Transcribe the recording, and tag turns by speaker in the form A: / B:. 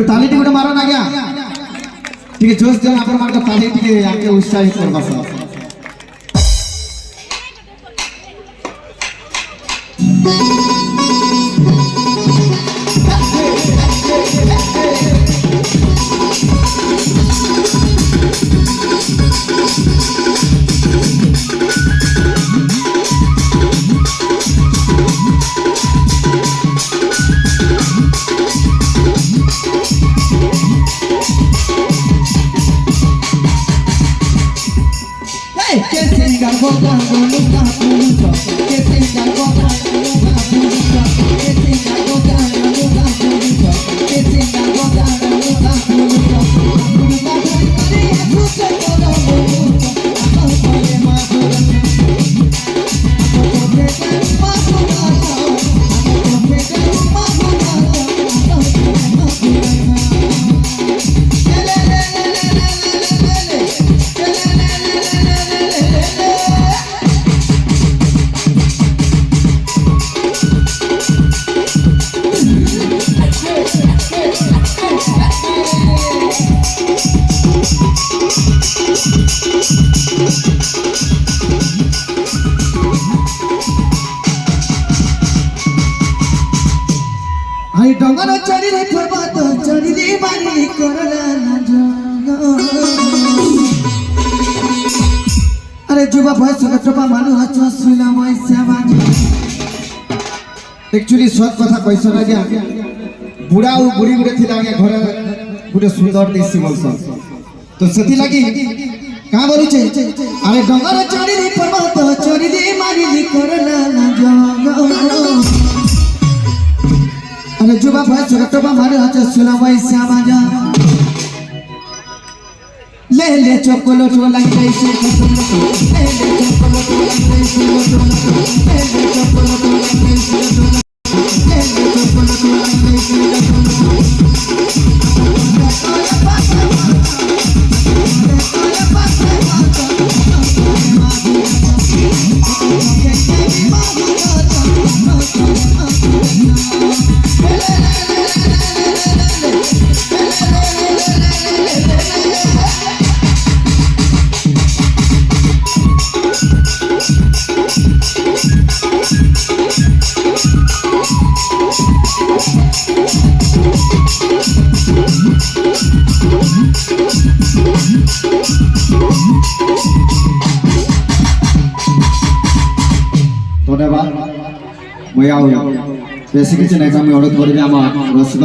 A: ଗୋଟେ ତାଲିଟି ଗୋଟେ ମାର ନା ଆଜ୍ଞା ଟିକେ ଜୋଶ ଦିଅ ଆପଣ ମାନଙ୍କ ତାଲି ଟିକେ ଆକେ ଉତ୍ସାହିତ କରବା ସହ आई डंगर चढ़ी रे पर्वत चढ़ी रे बारी करला ना जंग अरे जुबा भाई सगटपा मानु हच सुला मैं सेवा एक्चुअली सत कथा कैसा गया बुढ़ा और बुढ़ी गुड़े थिला गया घर गुटे सुंदर देसी बोलसन तो सती लगी का बोलु छे अरे डंगर चढ़ी रे पर्वत चढ़ी रे मारी करला ना जंग अरे जुबा भाई छोटबा मारे हाथ सुला भाई श्यामा जा ले चॉकलेट वाला कैसे ले चॉकलेट वाला कैसे ले चॉकलेट वाला धन्यवाद मैं बेसिक अनुरोध करी रसिक